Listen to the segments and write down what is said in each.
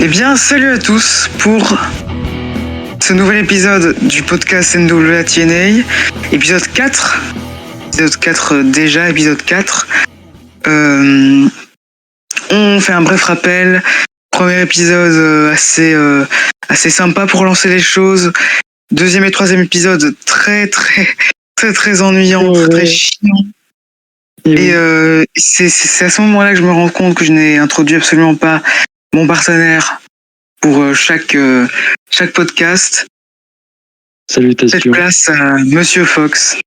Eh bien, salut à tous pour ce nouvel épisode du podcast NWA TNA, épisode 4. Épisode 4 déjà, épisode 4. On fait un bref rappel. Premier épisode assez sympa pour lancer les choses. Deuxième et troisième épisode très ennuyant, très chiant. Et c'est à ce moment-là que je me rends compte que je n'ai introduit absolument pas mon partenaire pour chaque podcast. Salutations. Cette place à Monsieur Fox.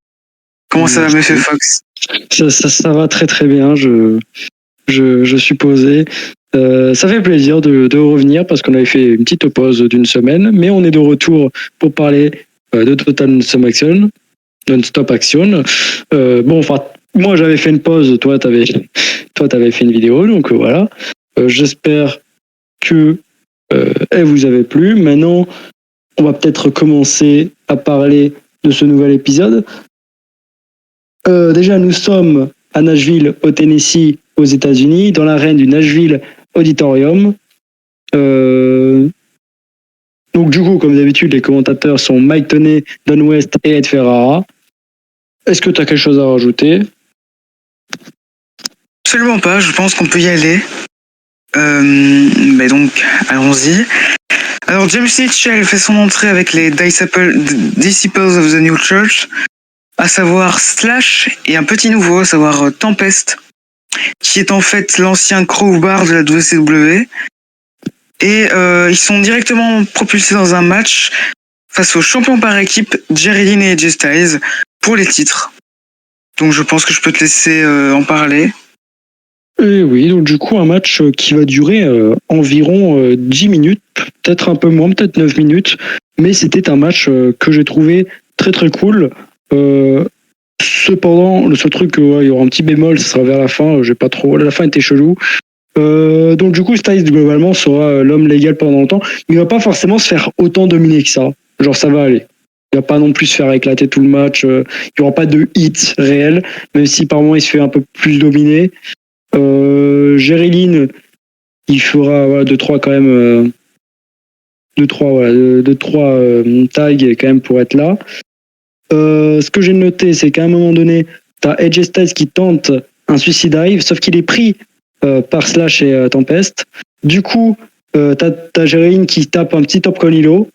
Comment ça va, Monsieur Fox? Ça va très bien, je suis posé. Ça fait plaisir de revenir parce qu'on avait fait une petite pause d'une semaine, mais on est de retour pour parler de Total Non-Stop Action. Moi j'avais fait une pause, toi t'avais fait une vidéo, donc voilà. J'espère que elle vous avait plu. Maintenant, on va peut-être commencer à parler de ce nouvel épisode. Déjà, nous sommes à Nashville, au Tennessee, aux États-Unis, dans l'arène du Nashville Auditorium. Donc, du coup, comme d'habitude, les commentateurs sont Mike Tenay, Don West et Ed Ferrara. Est-ce que tu as quelque chose à rajouter? Absolument pas, je pense qu'on peut y aller. Donc, allons-y. Alors, James Mitchell fait son entrée avec les Disciples of the New Church, à savoir Slash et un petit nouveau, à savoir Tempest, qui est en fait l'ancien Crowbar de la WCW. Et ils sont directement propulsés dans un match face aux champions par équipe, Jerry Lynn et AJ Styles, pour les titres. Donc je pense que je peux te laisser en parler. Et oui, donc du coup, un match qui va durer environ 10 minutes, peut-être un peu moins, peut-être 9 minutes, mais c'était un match que j'ai trouvé très cool. Cependant, le seul truc, il y aura un petit bémol, ce sera vers la fin, j'ai pas trop. La fin était chelou. Donc du coup, Styles globalement sera l'homme légal pendant longtemps, mais il va pas forcément se faire autant dominer que ça. Genre ça va aller. Il va pas non plus se faire éclater tout le match. Il y aura pas de hit réel, même si par moment il se fait un peu plus dominer. Jerry Lynn, il fera 2-3 quand même. 2-3 tags quand même pour être là. Ce que j'ai noté, c'est qu'à un moment donné, t'as AJ Styles qui tente un suicide dive, sauf qu'il est pris par Slash et Tempest. Du coup, t'as Jerry Lynn qui tape un petit top Conilo.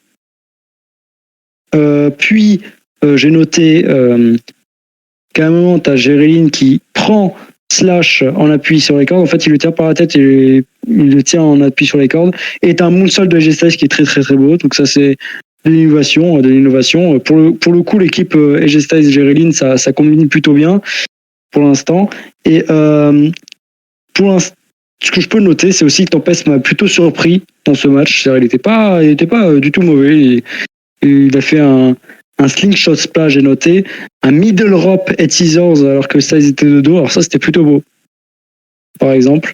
Puis, j'ai noté qu'à un moment, t'as Jerry Lynn qui prend Slash en appui sur les cordes. En fait, il le tire par la tête et il le tient en appui sur les cordes. Et t'as un moonsault de AJ Styles qui est très beau. Donc ça, c'est de l'innovation. Pour le coup, l'équipe AJ Styles et Jerry Lynn, ça combine plutôt bien pour l'instant. Et pour l'instant, ce que je peux noter, c'est aussi que Tempest m'a plutôt surpris dans ce match. C'est-à-dire, il était pas du tout mauvais. Il a fait un slingshot splash, j'ai noté, un middle rope head scissors alors que ça, ils étaient de dos. Alors ça, c'était plutôt beau, par exemple.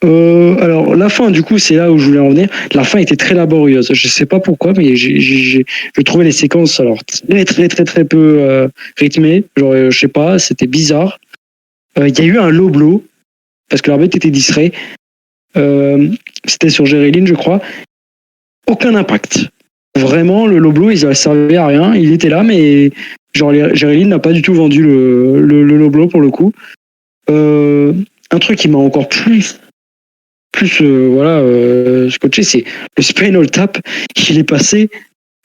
Alors la fin, du coup, c'est là où je voulais en venir. La fin était très laborieuse. Je sais pas pourquoi, mais j'ai trouvé les séquences alors très peu rythmées. Genre, je sais pas, c'était bizarre. Il y a eu un low blow parce que l'arbitre était distrait. C'était sur Jerry Lynn, je crois. Aucun impact. Vraiment, le low blow, il ne servait à rien. Il était là, mais genre Jerry Lynn n'a pas du tout vendu le low blow pour le coup. Un truc qui m'a encore plus scotché, c'est le spinal tap. Il est passé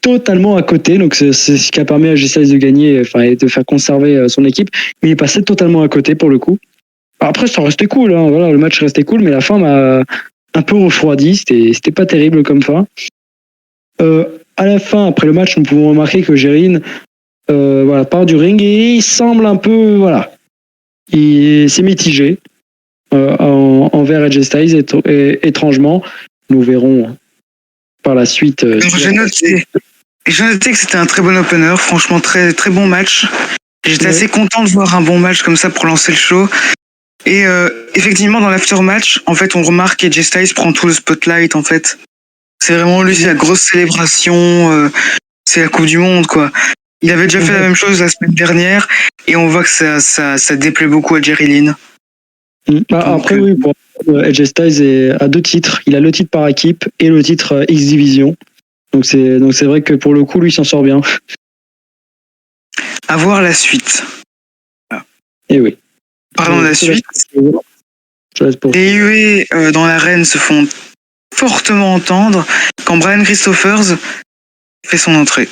totalement à côté, donc c'est ce qui a permis à G16 de gagner, et de faire conserver son équipe. Mais il est passé totalement à côté pour le coup. Après, ça restait cool, hein, voilà, le match restait cool, mais la fin m'a un peu refroidi. C'était pas terrible comme fin. À la fin, après le match, nous pouvons remarquer que Jerry Lynn part du ring et il semble un peu, il s'est mitigé envers AJ Styles étrangement. Nous verrons par la suite. J'ai noté que c'était un très bon opener, franchement très bon match. J'étais assez content de voir un bon match comme ça pour lancer le show. Et effectivement, dans l'after-match, en fait, on remarque qu'AJ Styles prend tout le spotlight, en fait. C'est vraiment lui, c'est la grosse célébration, c'est la Coupe du Monde, quoi. Il avait déjà fait la même chose la semaine dernière, et on voit que ça déplaît beaucoup à Jerry Lynn. Après, oui, pour AJ Styles a 2 titres. Il a le titre par équipe et le titre X Division. Donc c'est vrai que pour le coup, lui, s'en sort bien. À voir la suite. Et oui. Parlons de la suite. Les huées dans l'arène se font fortement entendre quand Brian Christophers fait son entrée.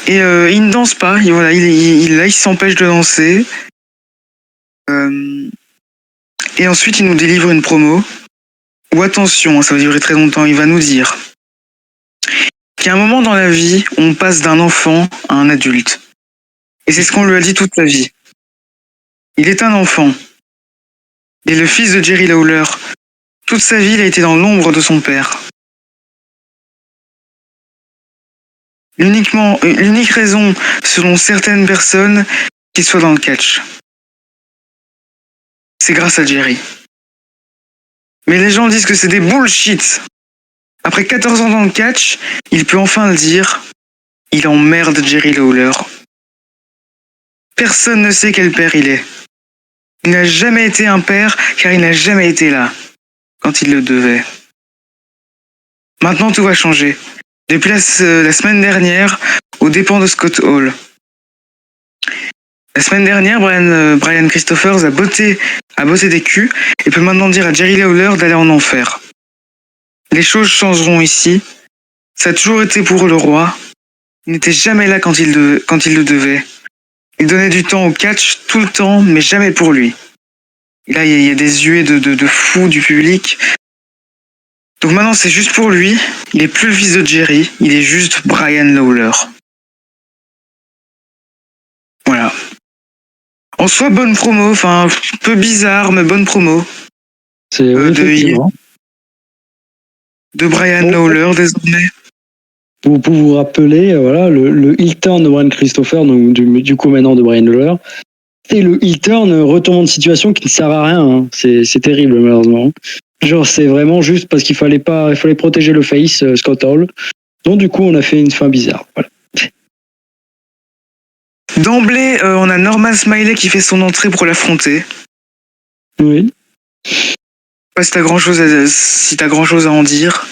Et il ne danse pas, il s'empêche de danser. Et ensuite, il nous délivre une promo. Ou attention, ça va durer très longtemps, il va nous dire qu'il y a un moment dans la vie où on passe d'un enfant à un adulte. Et c'est ce qu'on lui a dit toute sa vie. Il est un enfant. Il est le fils de Jerry Lawler. Toute sa vie, il a été dans l'ombre de son père. L'unique raison, selon certaines personnes, qu'il soit dans le catch, c'est grâce à Jerry. Mais les gens disent que c'est des bullshit. Après 14 ans dans le catch, il peut enfin le dire. Il emmerde Jerry Lawler. Personne ne sait quel père il est. Il n'a jamais été un père car il n'a jamais été là quand il le devait. Maintenant tout va changer. Depuis la semaine dernière, aux dépens de Scott Hall. La semaine dernière, Brian Christophers a botté des culs et peut maintenant dire à Jerry Lawler d'aller en enfer. Les choses changeront ici. Ça a toujours été pour le roi. Il n'était jamais là quand il le devait. Il donnait du temps au catch tout le temps, mais jamais pour lui. Et là, il y a des huées de fous du public. Donc maintenant, c'est juste pour lui. Il est plus le fils de Jerry. Il est juste Brian Lawler. Voilà. En soi, bonne promo. Enfin, un peu bizarre, mais bonne promo. C'est de Brian Lawler, désormais. Pour vous rappeler, voilà, le heel turn de Brian Christopher, donc du coup maintenant de Brian Lawler, c'est le heel turn retournement de situation qui ne sert à rien. Hein. C'est terrible, malheureusement. Genre, c'est vraiment juste parce qu'il fallait protéger le face, Scott Hall. Donc, du coup, on a fait une fin bizarre. Voilà. D'emblée, on a Norman Smiley qui fait son entrée pour l'affronter. Oui. Je sais pas si t'as grand chose à en dire.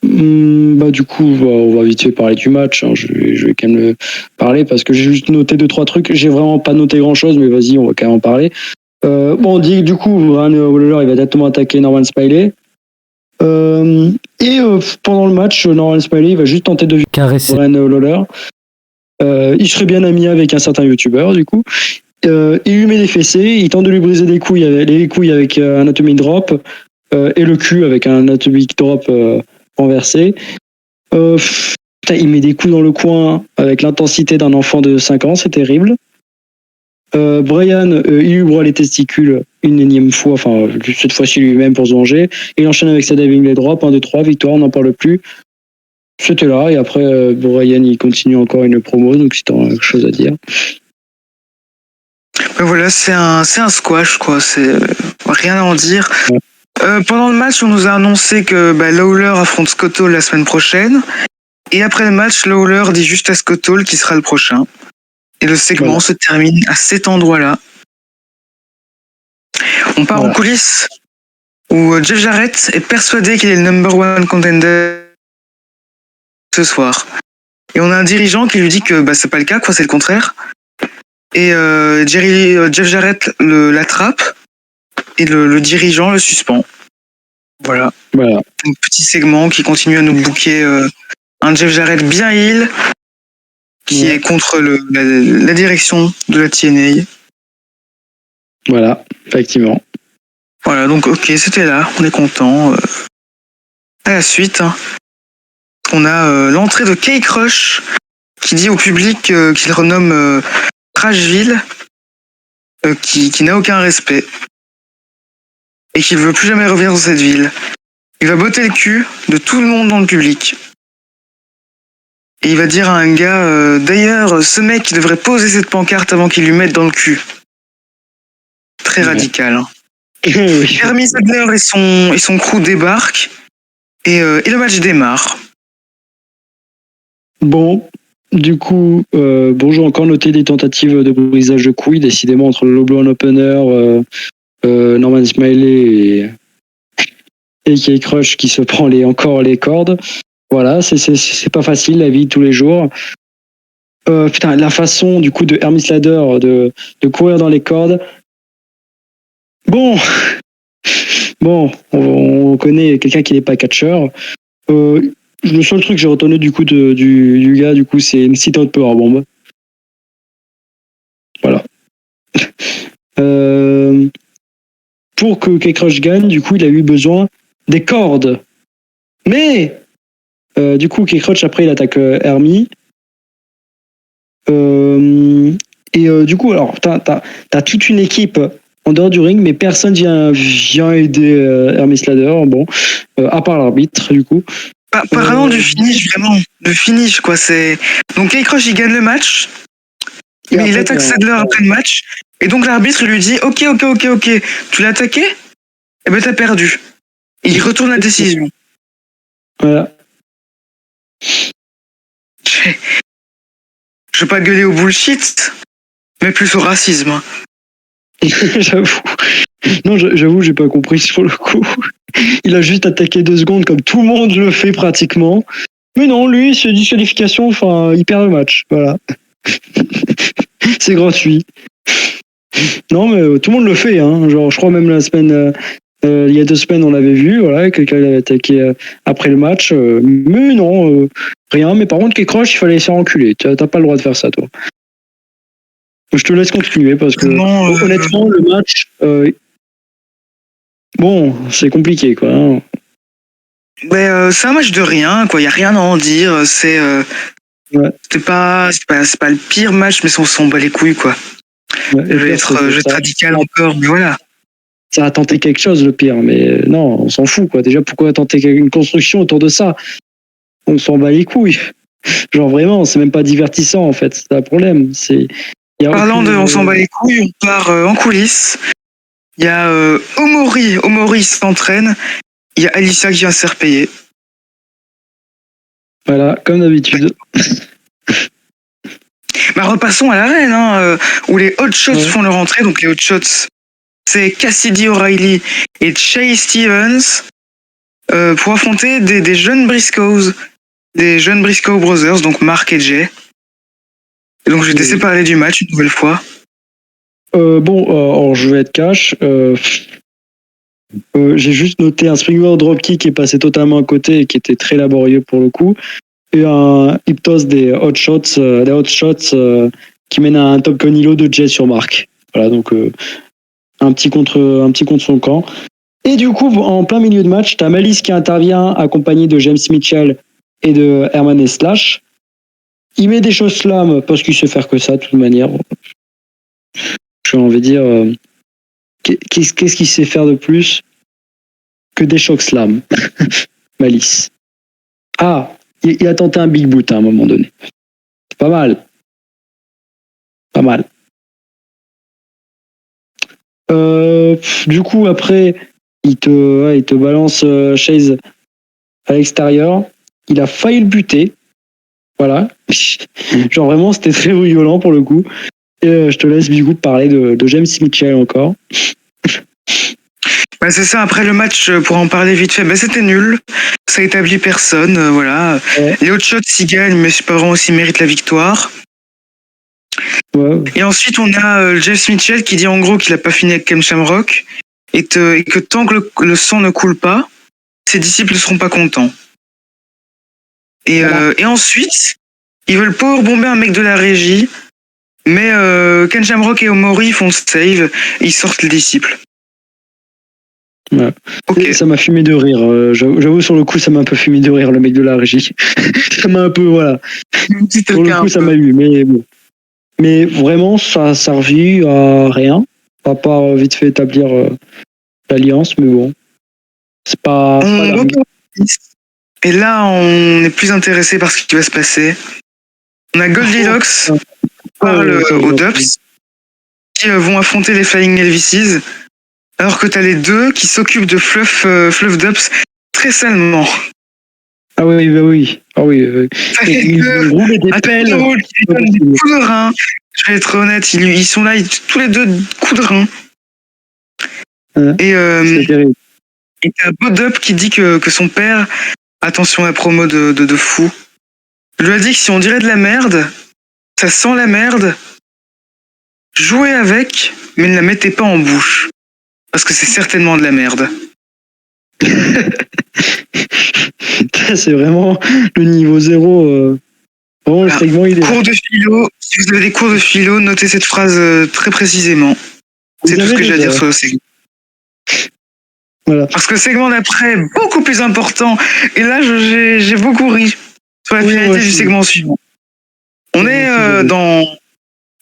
Du coup, on va vite fait parler du match. Hein. Je vais quand même le parler parce que j'ai juste noté 2-3 trucs. J'ai vraiment pas noté grand chose, mais vas-y, on va quand même en parler. On dit du coup, Brian Lawler, il va directement attaquer Norman Smiley. Pendant le match, Norman Smiley il va juste tenter de caresser Brian Lawler. Il serait bien ami avec un certain youtubeur, du coup. Il lui met des fessées, il tente de lui briser les couilles avec un atomic drop et le cul avec un atomic drop renversé. Il met des coups dans le coin avec l'intensité d'un enfant de 5 ans, c'est terrible. Brian, il lui broie les testicules une énième fois, enfin cette fois-ci lui-même pour se venger. Il enchaîne avec sa diving leg drop, 1, 2, 3, victoire, on n'en parle plus. C'était là, et après Brian il continue encore une promo, donc si t'as quelque chose à dire. Voilà, c'est un squash, quoi, c'est rien à en dire. Ouais. Pendant le match, on nous a annoncé que Lawler affronte Scott Hall la semaine prochaine. Et après le match, Lawler dit juste à Scott Hall qui sera le prochain. Et le segment se termine à cet endroit-là. On part en coulisses où Jeff Jarrett est persuadé qu'il est le number 1 contender ce soir. Et on a un dirigeant qui lui dit que c'est pas le cas, quoi, c'est le contraire. Et Jeff Jarrett l'attrape et le dirigeant le suspend. Voilà. Un petit segment qui continue à nous booker un Jeff Jarrett bien heel qui est contre la direction de la TNA. Voilà, effectivement. Voilà, donc ok, c'était là, on est content. À la suite, on a l'entrée de K-Crush qui dit au public qu'il renomme Trashville, qui n'a aucun respect et qu'il ne veut plus jamais revenir dans cette ville. Il va botter le cul de tout le monde dans le public. Et il va dire à un gars, d'ailleurs, ce mec, il devrait poser cette pancarte avant qu'il lui mette dans le cul. Très radical. Hein. Jeremy Sadler et son crew débarquent et le match démarre. Bon, Du coup, bon, j'ai encore noté des tentatives de brisage de couilles, décidément, entre le Low Opener, Norman Smiley et Kay Crush qui se prend encore les cordes. Voilà, c'est pas facile la vie de tous les jours. Putain, la façon du coup de Hermes Ladder de courir dans les cordes. Bon, on connaît quelqu'un qui n'est pas catcheur. Le seul truc que j'ai retenu du coup du gars, du coup, c'est une sit-out powerbomb. Voilà. Pour que K-Crush gagne, du coup, il a eu besoin des cordes. Mais, du coup, K-Crush, après, il attaque Hermie. Du coup, alors, t'as toute une équipe en dehors du ring, mais personne vient aider Hermes Ladder, bon, à part l'arbitre, du coup. Parlons du finish, vraiment. Le finish, quoi. Donc, K-Crush, il gagne le match. Mais il attaque Sadler après le match. Et donc, l'arbitre lui dit Ok, tu l'as attaqué Eh ben, t'as perdu. Et il retourne la décision. Voilà. Je veux pas gueuler au bullshit, mais plus au racisme. J'avoue. Non, j'avoue, j'ai pas compris sur le coup. Il a juste attaqué 2 secondes comme tout le monde le fait pratiquement. Mais non, lui, c'est disqualification, enfin, il perd le match. Voilà. C'est gratuit. Non, mais tout le monde le fait, hein. Genre, je crois même la semaine, il y a 2 semaines, on l'avait vu, voilà, quelqu'un l'avait attaqué après le match. Mais non, rien. Mais par contre, K-Crush, il fallait se faire enculer. T'as pas le droit de faire ça, toi. Je te laisse continuer parce que, honnêtement, le match, bon, c'est compliqué, quoi. Hein. C'est un match de rien, quoi. Il y a rien à en dire. Ouais. C'est pas le pire match, mais on s'en bat les couilles, quoi. Ouais, je vais être radical encore, mais voilà. Ça a tenté quelque chose, le pire, mais non, on s'en fout, quoi. Déjà, pourquoi tenter une construction autour de ça? On s'en bat les couilles. Genre vraiment, c'est même pas divertissant, en fait. C'est un problème. Parlant de on s'en bat les couilles, on part en coulisses. Il y a Omori s'entraîne. Il y a Alicia qui vient se faire payer. Voilà, comme d'habitude. Repassons à l'arène, où les Hot Shots font leur entrée. Donc les Hot Shots, c'est Cassidy O'Reilly et Chase Stevens pour affronter des jeunes Briscoes, des jeunes Briscoe Brothers, donc Mark et Jay. Et donc je vais te laisser parler du match une nouvelle fois. Alors je vais être cash. J'ai juste noté un springboard dropkick qui est passé totalement à côté et qui était très laborieux pour le coup. Et un hip toss des hot shots qui mène à un top conilo de Jay sur Mark. Voilà, donc un petit contre son camp. Et du coup, en plein milieu de match, t'as Malice qui intervient accompagné de James Mitchell et de Herman et Slash. Il met des choses slam parce qu'il sait faire que ça de toute manière. J'ai envie de dire, qu'est-ce qu'il sait faire de plus que des chocs slam? Malice. Ah, il a tenté un big boot à un moment donné. C'est pas mal. Pas mal. Du coup, après, il te balance Chase à l'extérieur. Il a failli le buter. Voilà. Genre vraiment, c'était très violent pour le coup. Et je te laisse du coup parler de James Mitchell encore. C'est ça, après le match, pour en parler vite fait, c'était nul. Ça établit personne, voilà. Ouais. Les Hot Shots, ils gagnent, mais c'est pas vraiment s'ils méritent la victoire. Ouais. Et ensuite, on a James Mitchell qui dit en gros qu'il a pas fini avec Ken Shamrock et que tant que le sang ne coule pas, ses disciples ne seront pas contents. Et ensuite, ils veulent powerbomber un mec de la régie, mais Ken Shamrock et Omori font le save et ils sortent les disciples. Ouais. Okay. Ça m'a fumé de rire. J'avoue, sur le coup, ça m'a un peu fumé de rire, le mec de la régie. Ça m'a un peu, voilà. Sur le coup, ça m'a eu, mais bon. Mais vraiment, ça a servi à rien, à part vite fait établir l'alliance, mais bon. C'est pas et là, on est plus intéressé par ce qui va se passer. On a Goldilocks parle aux Dubs qui vont affronter les Flying Elvises. Alors que t'as les deux qui s'occupent de Fluff Dubs très salement. Ah oui, bah oui. Ah oui. Ça fait Ils que roulent des un pelles. drôle qui lui donne des coups de rein. Je vais être honnête, ils sont là, tous les deux coups de rein. Hein, Et c'est terrible. t'as Bod-Up qui dit que son père, attention à la promo de fou, lui a dit que si on dirait de la merde, ça sent la merde, jouez avec, mais ne la mettez pas en bouche. Parce que c'est certainement de la merde. C'est vraiment le niveau zéro. Vraiment, le Voilà. segment, il est là. Cours de philo, si vous avez des cours de philo, notez cette phrase très précisément. C'est tout ce que j'ai à dire sur le segment. Voilà. Parce que le segment d'après est beaucoup plus important. Et là, j'ai beaucoup ri sur la finalité du segment suivant. On est dans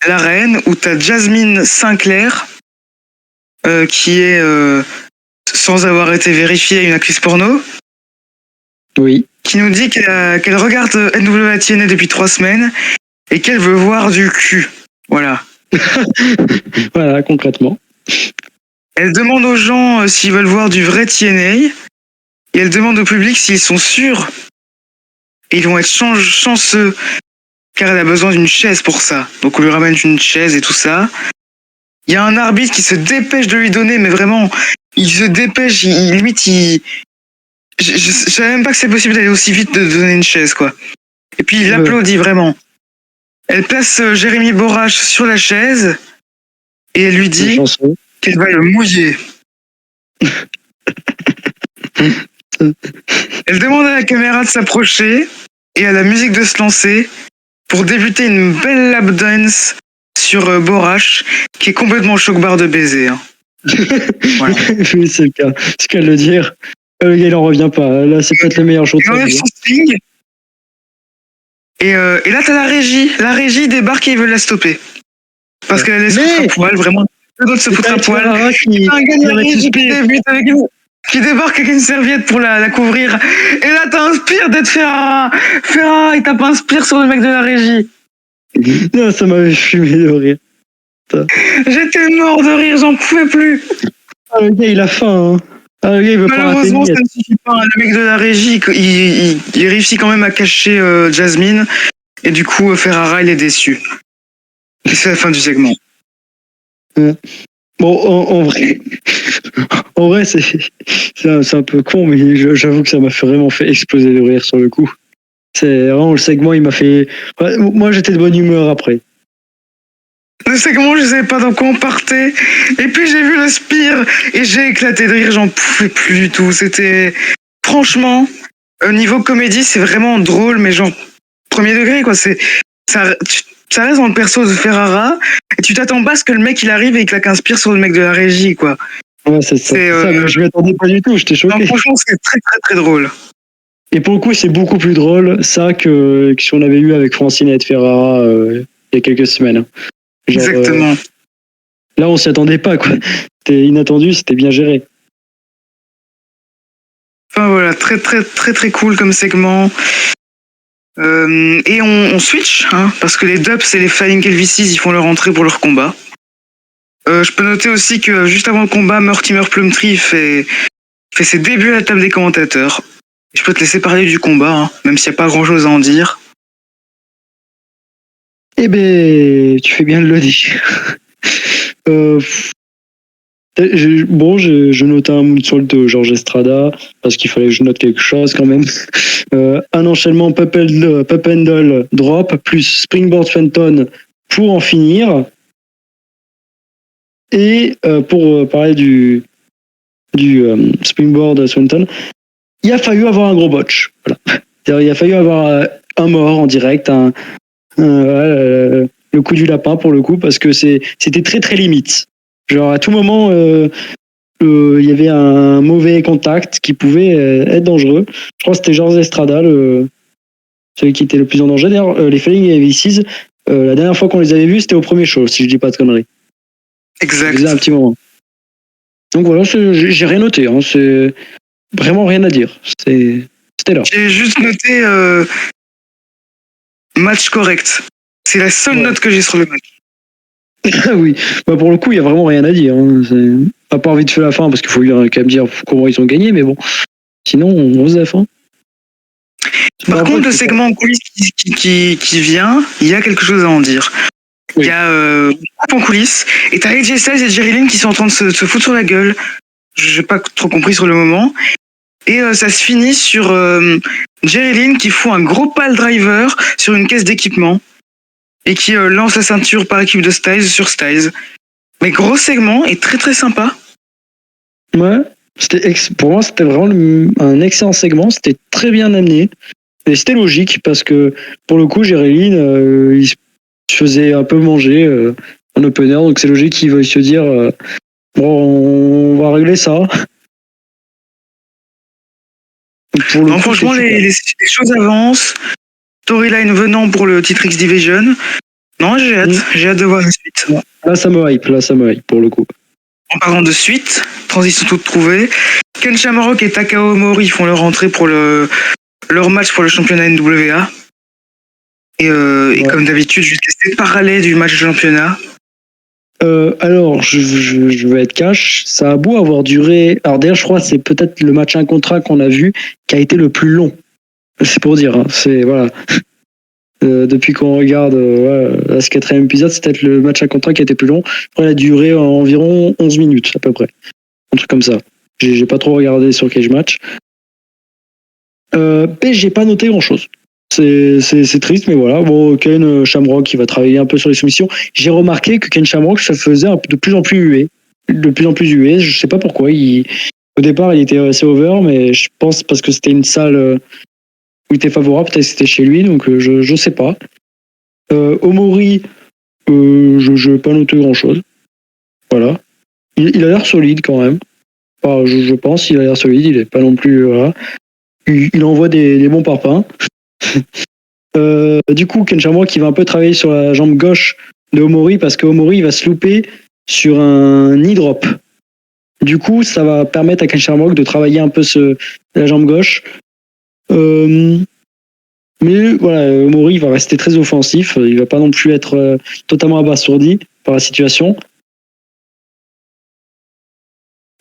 l'arène où tu as Jasmine Sinclair, qui est, sans avoir été vérifiée, une actrice porno. Oui. Qui nous dit qu'elle regarde NWA TNA depuis 3 semaines et qu'elle veut voir du cul. Voilà. Voilà, concrètement. Elle demande aux gens s'ils veulent voir du vrai TNA et elle demande au public s'ils sont sûrs et ils vont être chanceux car elle a besoin d'une chaise pour ça. Donc on lui ramène une chaise et tout ça. Il y a un arbitre qui se dépêche de lui donner, mais vraiment, il se dépêche, limite, je savais même pas que c'est possible d'aller aussi vite de donner une chaise, quoi. Et puis il applaudit vraiment. Elle place Jérémy Borache sur la chaise et elle lui dit qu'elle va le mouiller. Elle demande à la caméra de s'approcher et à la musique de se lancer pour débuter une belle lap dance sur Borache qui est complètement choc-barre de baiser. Hein. Voilà. Oui, c'est le cas. C'est le cas de le dire. Le gars, il en revient pas. Là, c'est peut-être le meilleur show. Il enlève son string. Et là, t'as la régie. La régie débarque et ils veulent la stopper. Parce qu'elle allait se foutre à poil, vraiment. D'autres se foutre à poil. Un gars de la régie qui débarque avec une serviette pour la couvrir. Et là, t'as un spire d'être Ferrara. Ferrara, il tape un spire sur le mec de la régie. Non, ça m'avait fumé de rire. J'étais mort de rire, j'en pouvais plus. Ah, le gars, il a faim. Hein. Ah, le gars, il veut Malheureusement, pas ça ne suffit pas. Le mec de la régie, il réussit quand même à cacher Jasmine. Et du coup, Ferrara, il est déçu. Et c'est la fin du segment. Bon, en vrai, c'est un peu con, mais j'avoue que ça m'a vraiment fait exploser de rire sur le coup. C'est vraiment le segment, il m'a fait. Ouais, moi, j'étais de bonne humeur après. Le segment, je savais pas dans quoi on partait. Et puis j'ai vu le spire et j'ai éclaté de rire, j'en pouvais plus du tout. C'était. Franchement, niveau comédie, c'est vraiment drôle, mais genre, premier degré, quoi. Ça reste dans le perso de Ferrara, et tu t'attends pas à ce que le mec il arrive et il claque un spire sur le mec de la régie, quoi. Ouais, c'est ça. Mais je m'y attendais pas du tout, j'étais choqué. Non, franchement, c'est très très très drôle. Et pour le coup, c'est beaucoup plus drôle, ça, que si on avait eu avec Francine et Ferrara il y a quelques semaines. Genre, exactement. Là, on s'y attendait pas, quoi. C'était inattendu, c'était bien géré. Enfin voilà, très très très très cool comme segment. Et on switch, hein, parce que les Dubs et les Flying Elvises, ils font leur entrée pour leur combat. Je peux noter aussi que juste avant le combat, Mortimer Plumtree fait ses débuts à la table des commentateurs. Je peux te laisser parler du combat, hein, même s'il n'y a pas grand-chose à en dire. Eh ben, tu fais bien de le dire. Je notais un moonsault de George Estrada, parce qu'il fallait que je note quelque chose quand même. Un enchaînement Pup Handle drop, plus Springboard Fenton pour en finir. Et pour parler du Springboard Swanton, il a fallu avoir un gros botch. Voilà. Il a fallu avoir un mort en direct, le coup du lapin pour le coup, parce que c'était très très limite. Genre à tout moment, il y avait un mauvais contact qui pouvait être dangereux. Je crois que c'était George Estrada, celui qui était le plus en danger. D'ailleurs, les Flying Elvises, la dernière fois qu'on les avait vus, c'était au premier show, si je dis pas de conneries. Exact. Ça faisait un petit moment. Donc voilà, j'ai rien noté. Hein, c'est vraiment rien à dire. C'était là. J'ai juste noté match correct. C'est la seule note que j'ai sur le match. Oui, bah pour le coup, il y a vraiment rien à dire. Hein. À part vite fait la fin, parce qu'il faut quand même dire comment ils ont gagné, mais bon. Sinon, on se défend. Par contre, le segment en coulisses qui vient, il y a quelque chose à en dire. Il y a en coulisses, et t'as AJ Styles et Jerry Lynn qui sont en train de se foutre sur la gueule. J'ai pas trop compris sur le moment. Et ça se finit sur Jerry Lynn qui fout un gros pile driver sur une caisse d'équipement et qui lance la ceinture par équipe de Styles sur Styles. Mais gros segment et très très sympa. Ouais, pour moi c'était vraiment un excellent segment, c'était très bien amené et c'était logique parce que pour le coup Jerry Lynn il se faisait un peu manger en opener, donc c'est logique qu'il veuille se dire bon, on va régler ça. Non, franchement, les choses avancent. Storyline venant pour le titre X Division. Non, j'ai hâte de voir la suite. Là, ça me hype pour le coup. En parlant de suite, transition toute trouvée. Ken Shamrock et Takao Omori font leur entrée pour leur match pour le championnat NWA. Et comme d'habitude, je vais tester parallèle du match de championnat. Alors, je vais être cash. Ça a beau avoir duré. Alors, d'ailleurs, je crois que c'est peut-être le match 1 contre 1 qu'on a vu qui a été le plus long. C'est pour dire. Hein. C'est voilà. Depuis qu'on regarde ce 4e épisode, c'est peut-être le match 1 contre 1 qui a été plus long. Après, il a duré environ 11 minutes, à peu près. Un truc comme ça. J'ai pas trop regardé sur Cage Match. Mais j'ai pas noté grand-chose. C'est triste, mais voilà. Bon, Ken Shamrock qui va travailler un peu sur les soumissions. J'ai remarqué que Ken Shamrock se faisait de plus en plus hué. De plus en plus hué. Je sais pas pourquoi. Au départ, il était assez over, mais je pense parce que c'était une salle où il était favorable. Peut-être que c'était chez lui, donc je sais pas. Omori, je n'ai pas noté grand-chose. Voilà. Il a l'air solide quand même. Enfin, je pense qu'il a l'air solide. Il est pas non plus... Voilà. Il envoie des bons parpaings. Du coup, Ken Shamrock qui va un peu travailler sur la jambe gauche de Omori parce que Omori va se louper sur un knee drop. Du coup, ça va permettre à Ken Shamrock de travailler un peu la jambe gauche. Mais voilà, Omori va rester très offensif. Il va pas non plus être totalement abasourdi par la situation.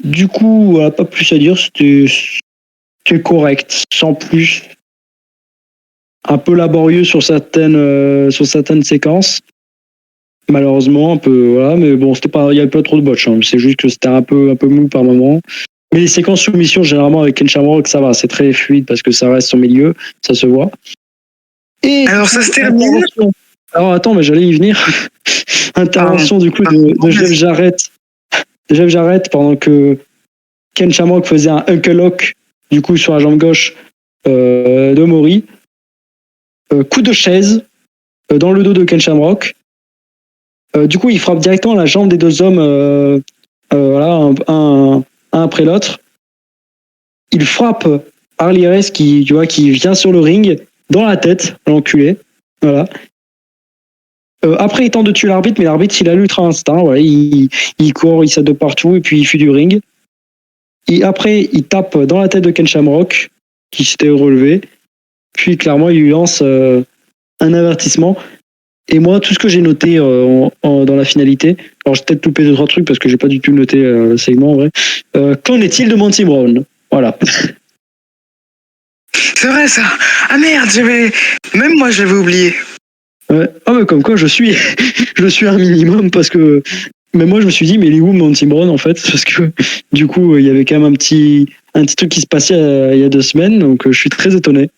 Du coup, voilà, pas plus à dire. C'était correct, sans plus. Un peu laborieux sur certaines séquences. Malheureusement, un peu, voilà, mais bon, il n'y avait pas trop de botch, hein. C'est juste que c'était un peu mou par moment. Mais les séquences soumission, généralement, avec Ken Shamrock, ça va, c'est très fluide parce que ça reste son milieu, ça se voit. Et alors, ça se termine. Alors, attends, mais j'allais y venir. Intervention, du coup, de Jeff Jarrett. Jeff Jarrett, pendant que Ken Shamrock faisait un Uncle Lock, du coup, sur la jambe gauche de Mori. Coup de chaise dans le dos de Ken Shamrock. Du coup, il frappe directement la jambe des deux hommes, voilà, un après l'autre. Il frappe Harley Race qui vient sur le ring dans la tête, l'enculé. Voilà. Après, il tente de tuer l'arbitre, mais l'arbitre, il a l'ultra instinct. Voilà, il court, il saute de partout et puis il fuit du ring. Et après, il tape dans la tête de Ken Shamrock qui s'était relevé. Puis, clairement, il lui lance un avertissement. Et moi, tout ce que j'ai noté dans la finalité, alors j'ai peut-être loupé 2-3 trucs parce que j'ai pas du tout noté le segment en vrai. Qu'en est-il de Monty Brown? Voilà. C'est vrai ça. Ah merde, même moi je l'avais oublié. Ouais. Ah mais comme quoi je suis un minimum parce que mais moi je me suis dit mais il est où Monty Brown en fait parce que du coup il y avait quand même un petit truc qui se passait il y a 2 semaines donc je suis très étonné.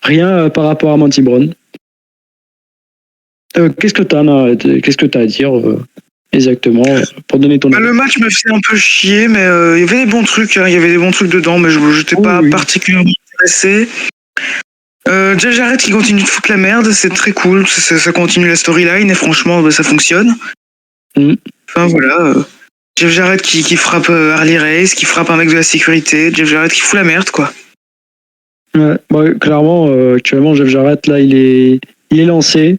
Rien par rapport à Monty Brown. Qu'est-ce que t'as à dire exactement pour donner ton avis? Le match me faisait un peu chier, mais il y avait des bons trucs, hein, il y avait des bons trucs dedans, mais je n'étais pas particulièrement intéressé. Jeff Jarrett qui continue de foutre la merde, c'est très cool, ça continue la storyline et franchement ça fonctionne. Enfin voilà, Jeff Jarrett qui frappe Harley Race, qui frappe un mec de la sécurité, Jeff Jarrett qui fout la merde quoi. Ouais, bah, clairement, actuellement Jeff Jarrett là il est lancé.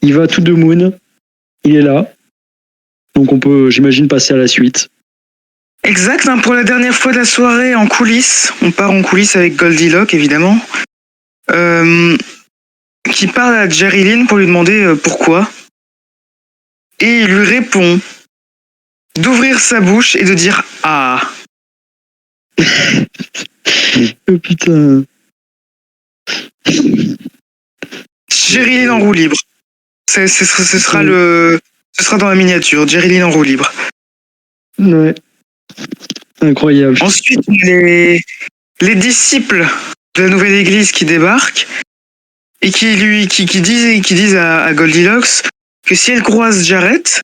Il va tout de moon, il est là. Donc on peut, j'imagine, passer à la suite. Exact, hein, pour la dernière fois de la soirée en coulisses, on part en coulisses avec Goldie Locke évidemment, qui parle à Jerry Lynn pour lui demander pourquoi. Et il lui répond d'ouvrir sa bouche et de dire « Ah ». Oh putain. Jerry Lynn en roue libre. Ce sera dans la miniature. Jerry Lynn en roue libre. Ouais. Incroyable. Ensuite, les disciples de la nouvelle église qui débarquent et qui disent à Goldilocks que si elle croise Jarrett,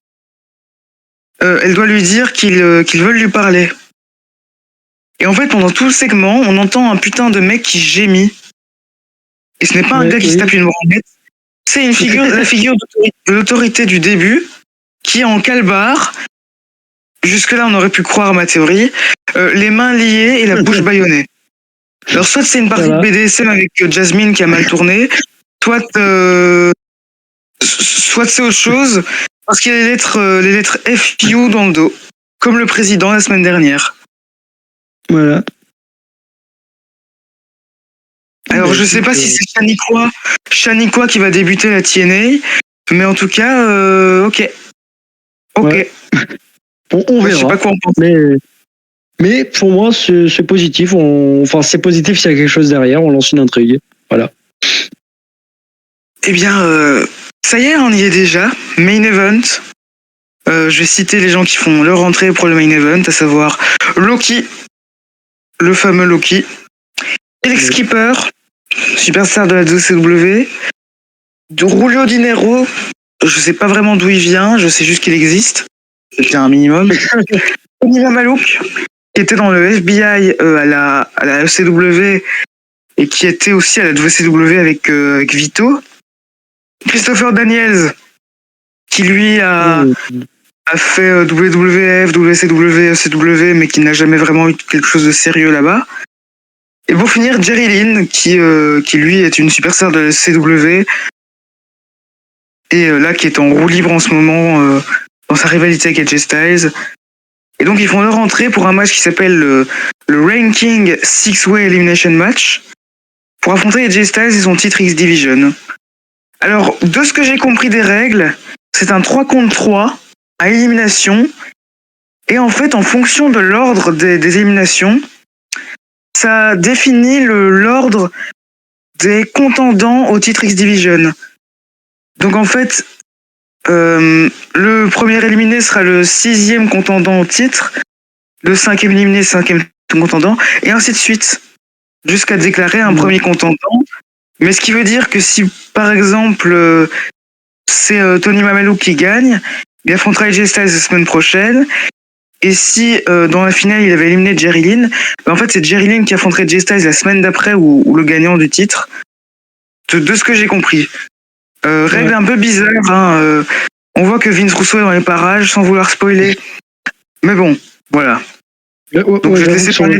elle doit lui dire qu'ils veulent lui parler. Et en fait, pendant tout le segment, on entend un putain de mec qui gémit. Et ce n'est pas un gars qui se tape une branlette. C'est la figure de l'autorité du début qui est en calbar. Jusque-là, on aurait pu croire à ma théorie. Les mains liées et la bouche bâillonnée. Alors, soit c'est une partie de BDSM avec Jasmine qui a mal tourné, soit c'est autre chose, parce qu'il y a les lettres FU dans le dos, comme le président la semaine dernière. Voilà. Alors, je sais pas si c'est Shaniqua qui va débuter la TNA, mais en tout cas, ok. Ouais. On verra. Je sais pas quoi en penser. Mais pour moi, c'est positif. C'est positif s'il y a quelque chose derrière. On lance une intrigue. Voilà. Eh bien, ça y est, on y est déjà. Main event. Je vais citer les gens qui font leur entrée pour le main event, à savoir Loki, le fameux Loki, Alex Skipper, superstar de la WCW, Julio Dinero, je sais pas vraiment d'où il vient, je sais juste qu'il existe, c'est un minimum. Tony Mamaluke, qui était dans le FBI à la ECW et qui était aussi à la WCW avec Vito. Christopher Daniels, qui lui a fait WWF, WCW, ECW, mais qui n'a jamais vraiment eu quelque chose de sérieux là-bas. Et pour finir, Jerry Lynn, qui lui est une superstar de la CW, et là qui est en roue libre en ce moment dans sa rivalité avec AJ Styles. Et donc ils font leur entrée pour un match qui s'appelle le Ranking Six-Way Elimination Match, pour affronter AJ Styles et son titre X Division. Alors, de ce que j'ai compris des règles, c'est un 3 contre 3 à élimination. Et en fait, en fonction de l'ordre des éliminations, ça définit l'ordre des contendants au titre X Division. Donc en fait, le premier éliminé sera le 6e contendant au titre, le 5e éliminé, 5e contendant, et ainsi de suite, jusqu'à déclarer un premier contendant. Mais ce qui veut dire que si, par exemple, c'est Tony Mamaluke qui gagne, il affrontera AJ Styles la semaine prochaine. Et si dans la finale il avait éliminé Jerry Lynn, en fait c'est Jerry Lynn qui affronterait AJ Styles la semaine d'après ou le gagnant du titre. De ce que j'ai compris. Règle un peu bizarre. Hein, on voit que Vince Russo est dans les parages sans vouloir spoiler. Mais bon, voilà. Donc je vais te laisser parler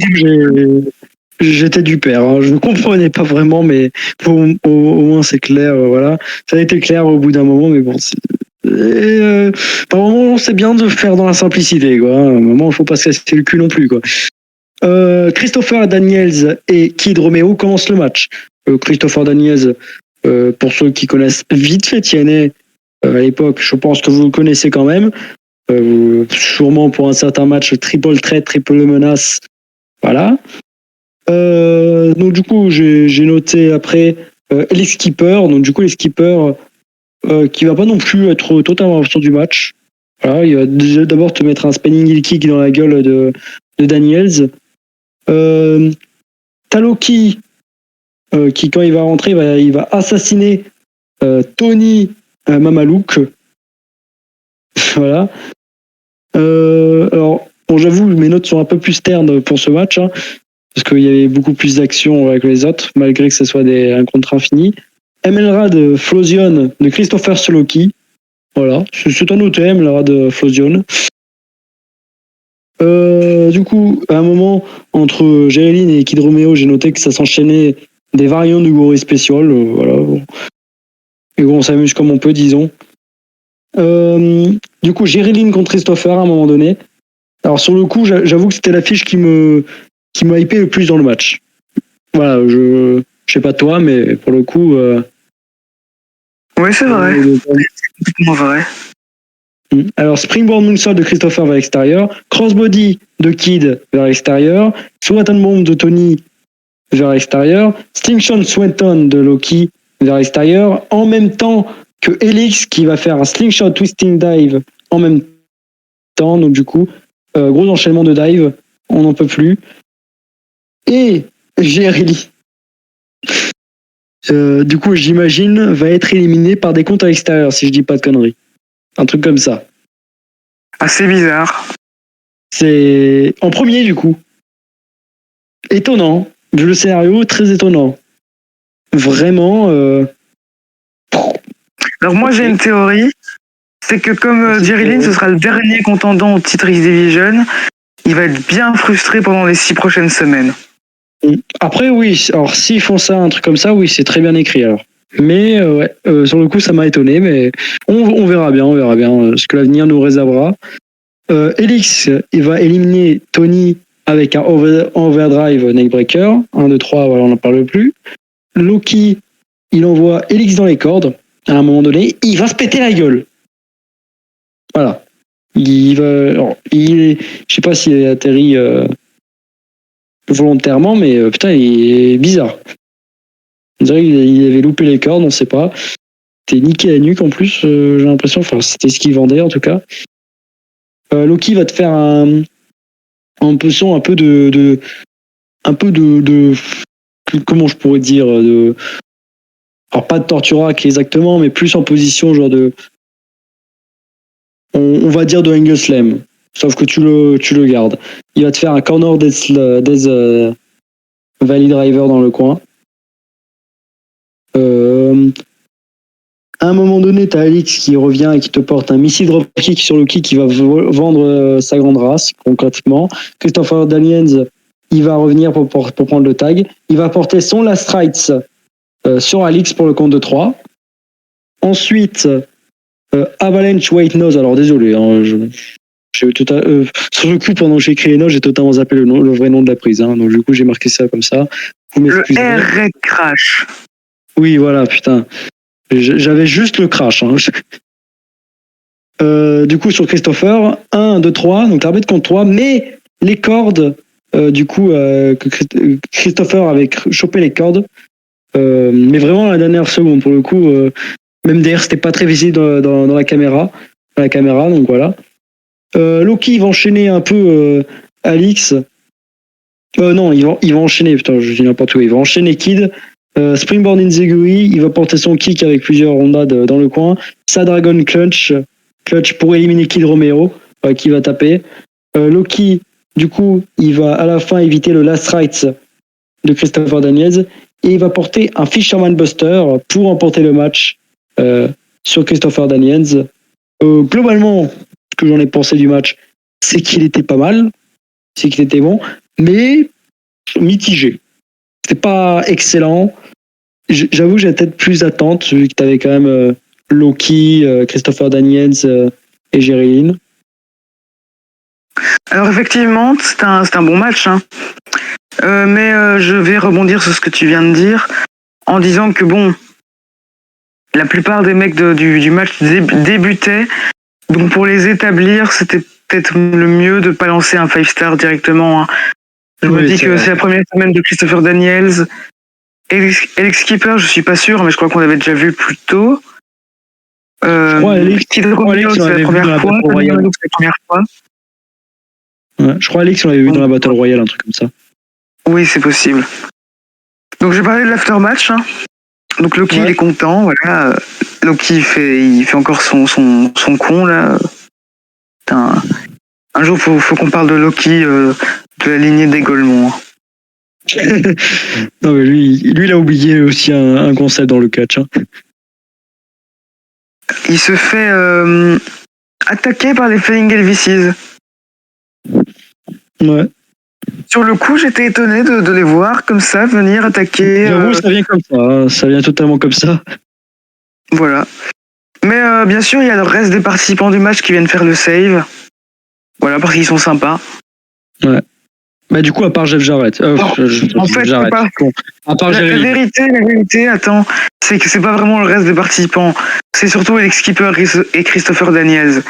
J'étais du père, hein. Je ne comprenais pas vraiment, mais au moins c'est clair. Voilà, ça a été clair au bout d'un moment, mais bon. Par moment, c'est bien de faire dans la simplicité, quoi. À un moment, il ne faut pas se casser le cul non plus, quoi. Christopher Daniels et Kid Romeo commencent le match. Christopher Daniels, pour ceux qui connaissent vite fait TNA à l'époque, je pense que vous le connaissez quand même. Sûrement pour un certain match triple threat, triple menace. Voilà. Donc du coup j'ai noté après les skippers. Donc du coup les skippers qui va pas non plus être totalement absent du match. Voilà, il va déjà d'abord te mettre un spinning heel kick dans la gueule de Daniels. Taloki qui quand il va rentrer il va assassiner Tony Mamaluke. Voilà. Alors bon, j'avoue mes notes sont un peu plus ternes pour ce match. Hein. Parce qu'il y avait beaucoup plus d'action avec les autres, malgré que ce soit un contrat infini. Emelrad Flosion de Christopher Soloki. Voilà, c'est un noté, Emelrad Flosion. Du coup, à un moment, entre Jerry Lynn et Kid Romeo, j'ai noté que ça s'enchaînait des variantes de Gory Special. Voilà. Et bon, on s'amuse comme on peut, disons. Du coup, Jerry Lynn contre Christopher à un moment donné. Alors, sur le coup, j'avoue que c'était l'affiche qui m'a hypé le plus dans le match. Voilà, je sais pas toi, mais pour le coup... Oui, c'est vrai. C'est complètement vrai. Alors, Springboard Moonsault de Christopher vers l'extérieur, Crossbody de Kid vers l'extérieur, Swat and Bomb de Tony vers l'extérieur, Slingshot Swanton de Loki vers l'extérieur, en même temps que Helix qui va faire un Slingshot Twisting Dive en même temps. Donc du coup, gros enchaînement de dive, on n'en peut plus. Et Jerry, du coup, j'imagine, va être éliminé par des comptes à l'extérieur, si je dis pas de conneries. Un truc comme ça. Assez bizarre. C'est en premier, du coup. Étonnant. Vu le scénario, très étonnant. Vraiment. Alors moi, j'ai une théorie. C'est que comme Jerry Lynn, ce sera le dernier contendant au titre X Division, il va être bien frustré pendant les 6 prochaines semaines. Après, oui. Alors, s'ils font ça, un truc comme ça, oui, c'est très bien écrit, alors. Mais, sur le coup, ça m'a étonné, mais on verra bien, ce que l'avenir nous réservera. Helix, il va éliminer Tony avec un overdrive neckbreaker. 1, 2, 3, voilà, on n'en parle plus. Loki, il envoie Helix dans les cordes. À un moment donné, il va se péter la gueule. Voilà. Il va. Alors, je sais pas s'il est atterri volontairement, mais putain, il est bizarre. On dirait qu'il avait loupé les cordes, on sait pas. C'était niqué la nuque en plus, j'ai l'impression. Enfin, c'était ce qu'il vendait en tout cas. Loki va te faire un peu son, un peu de comment je pourrais dire alors pas de torturac exactement, mais plus en position genre de on va dire de angle slam, sauf que tu le gardes. Il va te faire un corner des Valley Driver dans le coin. À un moment donné, t'as Alix qui revient et qui te porte un missile dropkick sur Loki qui va vendre sa grande race, concrètement. Christopher Daniels, il va revenir pour prendre le tag. Il va porter son Last Rights sur Alix pour le compte de 3. Ensuite, Avalanche White Nose. Alors, désolé, hein, sur le coup, pendant que j'ai écrit les notes, j'ai totalement zappé le vrai nom de la prise. Hein, donc, du coup, j'ai marqué ça comme ça. Vous m'excusez. Le R-Red Crash. Oui, voilà, putain. J'avais juste le crash. Hein. Du coup, sur Christopher, 1, 2, 3, donc l'arbitre compte 3, mais les cordes, que Christopher avait chopé les cordes, mais vraiment à la dernière seconde, pour le coup, même d'ailleurs, c'était pas très visible dans la caméra, donc voilà. Loki va enchaîner un peu Alix. Non, il va enchaîner, putain, je dis n'importe quoi, il va enchaîner Kid. Springboard Inziguri, il va porter son kick avec plusieurs rondades dans le coin. Sa Dragon Clutch pour éliminer Kid Romero, qui va taper. Loki, du coup, il va à la fin éviter le Last Rights de Christopher Daniels et il va porter un Fisherman Buster pour emporter le match sur Christopher Daniels. Globalement, ce que j'en ai pensé du match, c'est qu'il était pas mal, c'est qu'il était bon, mais mitigé. C'était pas excellent. J'avoue, j'ai peut-être plus d'attentes, vu que t'avais quand même Loki, Christopher Daniels et Jerry Lynn. Alors effectivement, c'est un bon match. Hein. Mais je vais rebondir sur ce que tu viens de dire en disant que bon, la plupart des mecs du match débutaient. Donc pour les établir, c'était peut-être le mieux de pas lancer un 5-star directement. Hein. Je me dis que c'est la première semaine de Christopher Daniels. Alex Keeper, je suis pas sûr, mais je crois qu'on l'avait déjà vu plus tôt. Kid Romero, c'est la première fois. Ouais, je crois Alex, on l'avait vu dans la Battle Royale, un truc comme ça. Oui, c'est possible. Donc j'ai parlé de l'aftermatch. Hein. Donc Loki, il est content, voilà. Loki, il fait encore son con, là. Un jour, faut qu'on parle de Loki, de la lignée des Golemons. Non, mais lui, il a oublié aussi un concept dans le catch. Hein. Il se fait attaquer par les Flying Elvises. Ouais. Sur le coup, j'étais étonné de les voir comme ça venir attaquer. J'avoue, ça vient comme ça. Hein. Ça vient totalement comme ça. Voilà. Mais bien sûr, il y a le reste des participants du match qui viennent faire le save. Voilà, parce qu'ils sont sympas. Ouais. Bah du coup, à part Jeff Jarrett. En fait, Jarrett. À part la vérité, attends, c'est que c'est pas vraiment le reste des participants. C'est surtout Alex Keeper et Christopher Daniels.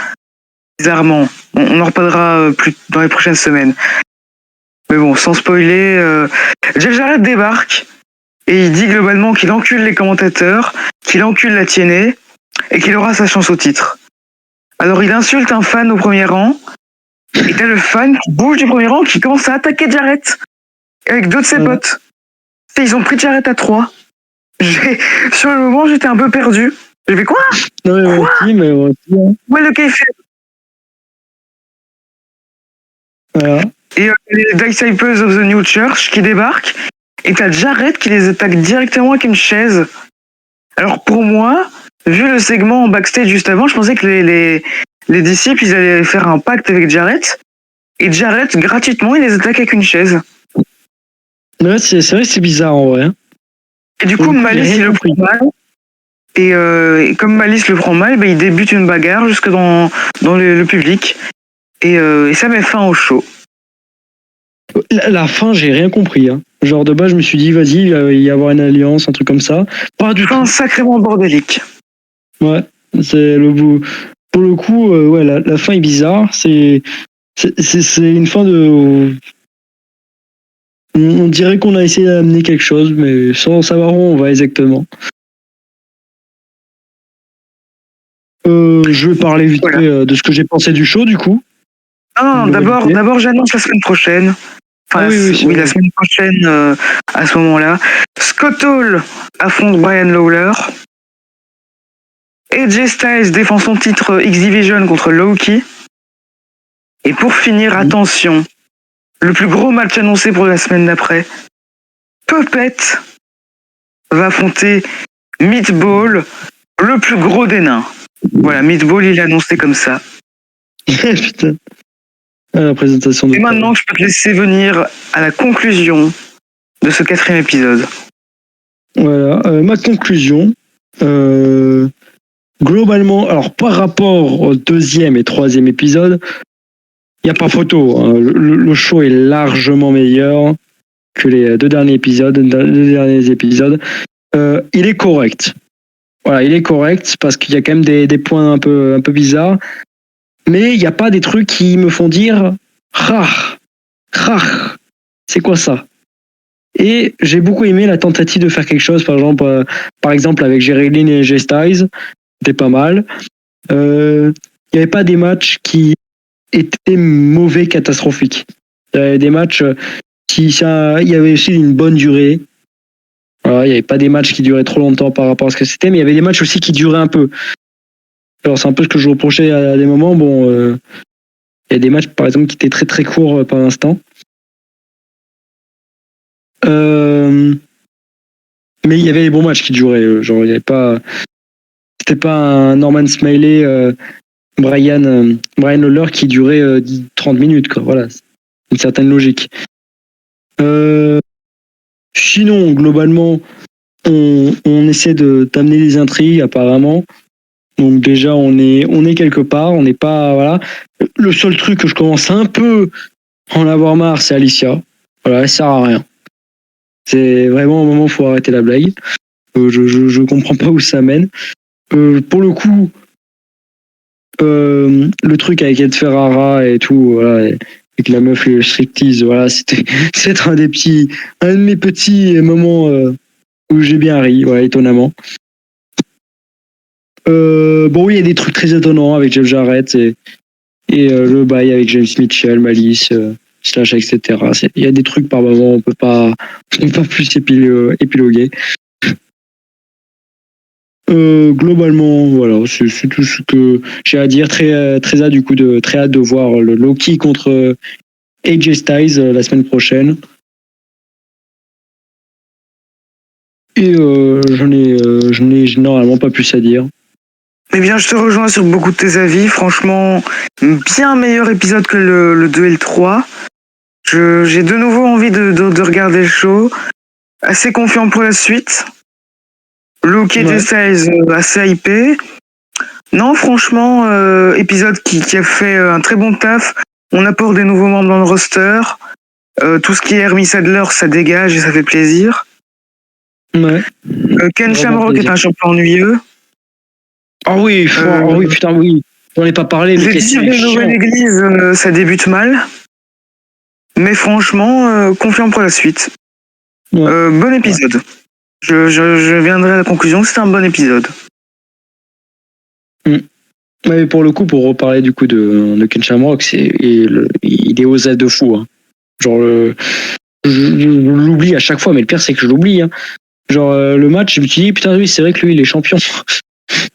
Bizarrement. On en reparlera plus dans les prochaines semaines. Mais bon, sans spoiler, Jeff Jarrett débarque et il dit globalement qu'il encule les commentateurs, qu'il encule la TNA et qu'il aura sa chance au titre. Alors il insulte un fan au premier rang et t'as le fan qui bouge du premier rang qui commence à attaquer Jarrett avec deux de ses potes. Et ils ont pris Jarrett à 3. Sur le moment, j'étais un peu perdu. J'ai fait quoi? Non, mais moi aussi, mais moi aussi, hein. Où est le kayfabe? Voilà. Et les Disciples of the New Church qui débarquent, et t'as Jarrett qui les attaque directement avec une chaise. Alors pour moi, vu le segment en backstage juste avant, je pensais que les disciples, ils allaient faire un pacte avec Jarrett, et Jarrett, gratuitement, il les attaque avec une chaise. Ouais, c'est vrai que c'est bizarre en vrai. Hein. Et du coup, Malice, il le prend mal. Et comme Malice le prend mal, il débute une bagarre jusque dans le public. Et ça met fin au show. La fin, j'ai rien compris. Hein. Genre de base, je me suis dit, vas-y, il va y avoir une alliance, un truc comme ça. Pas du Fin tout. sacrément bordélique. Ouais, c'est le bout. Pour le coup, ouais, la fin est bizarre. C'est une fin de. On dirait qu'on a essayé d'amener quelque chose, mais sans savoir où on va exactement. Je vais parler vite fait de ce que j'ai pensé du show, du coup. Non, d'abord, j'annonce la semaine prochaine. Enfin, oui, la semaine prochaine, à ce moment-là. Scott Hall affronte Brian Lawler. AJ Styles défend son titre X-Division contre Low-Ki. Et pour finir, attention, le plus gros match annoncé pour la semaine d'après. Puppet va affronter Meatball, le plus gros des nains. Voilà, Meatball, il est annoncé comme ça. Putain. La présentation de. Et maintenant, je peux te laisser venir à la conclusion de ce 4e épisode. Voilà, ma conclusion. Globalement, alors par rapport au 2e et 3e épisode, il n'y a pas photo. Hein. Le show est largement meilleur que les 2 derniers épisodes. Il est correct. Voilà, il est correct parce qu'il y a quand même des points un peu bizarres. Mais il n'y a pas des trucs qui me font dire c'est quoi ça? Et j'ai beaucoup aimé la tentative de faire quelque chose, par exemple avec Jerilyn et AJ Styles, c'était pas mal. Il n'y avait pas des matchs qui étaient mauvais, catastrophiques. Il y avait des matchs il y avait aussi une bonne durée. Voilà, il n'y avait pas des matchs qui duraient trop longtemps par rapport à ce que c'était, mais il y avait des matchs aussi qui duraient un peu. Alors c'est un peu ce que je reprochais à des moments. Bon, il y a des matchs par exemple qui étaient très très courts par l'instant. Mais il y avait des bons matchs qui duraient. Genre il y avait pas, c'était pas un Norman Smiley, Brian Lawler qui durait 30 minutes quoi. Voilà, une certaine logique. Sinon globalement, on essaie d'amener des intrigues apparemment. Donc déjà on est quelque part, on n'est pas voilà. Le seul truc que je commence un peu à en avoir marre, c'est Alicia. Voilà, elle sert à rien. C'est vraiment un moment où il faut arrêter la blague. Je comprends pas où ça mène. Pour le coup, le truc avec Ed Ferrara et tout, voilà, avec la meuf et le striptease, voilà, c'est un de mes petits moments où j'ai bien ri, voilà, étonnamment. Bon, oui, il y a des trucs très étonnants avec Jeff Jarrett et le bail avec James Mitchell, Malice, Slash, etc. Il y a des trucs par moment, on peut pas plus épiloguer. Globalement, voilà, c'est tout ce que j'ai à dire. Très hâte très hâte de voir le Low-Ki contre AJ Styles la semaine prochaine. Et je n'ai normalement pas plus à dire. Eh bien, je te rejoins sur beaucoup de tes avis. Franchement, bien meilleur épisode que le 2 et le 3. J'ai de nouveau envie de regarder le show. Assez confiant pour la suite. Low-Ki et Styles assez hypé. Non, franchement, épisode qui a fait un très bon taf. On apporte des nouveaux membres dans le roster. Tout ce qui est Hermie Sadler, ça dégage et ça fait plaisir. Ouais. Ken Shamrock est un champion ennuyeux. Ah oui, oui, putain, oui. J'en ai pas parlé, mais les dires de Nouvelle Église, ça débute mal. Mais franchement, confiant pour la suite. Ouais. Bon épisode. Je viendrai à la conclusion que c'était un bon épisode. Mais pour le coup, pour reparler du coup de Ken Shamrock, il est aux aides de fou. Hein. Genre, je l'oublie à chaque fois, mais le pire c'est que je l'oublie. Hein. Genre, le match, je me suis dit, putain, oui, c'est vrai que lui, il est champion.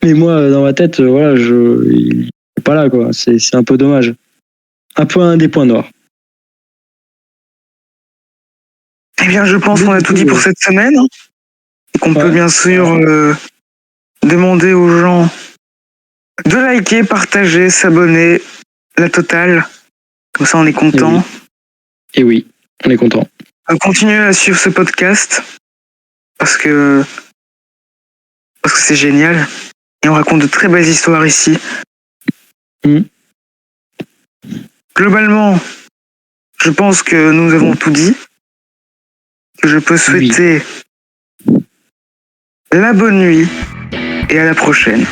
Mais moi, dans ma tête, voilà, il est pas là, quoi. C'est un peu dommage. Un peu un des points noirs. Eh bien, je pense qu'on a tout dit pour cette semaine. Et qu'on peut bien sûr demander aux gens de liker, partager, s'abonner, la totale. Comme ça, on est content. Et oui, on est content. Continuez à suivre ce podcast parce que c'est génial. Et on raconte de très belles histoires ici. Globalement, je pense que nous avons tout dit. Je peux souhaiter la bonne nuit et à la prochaine.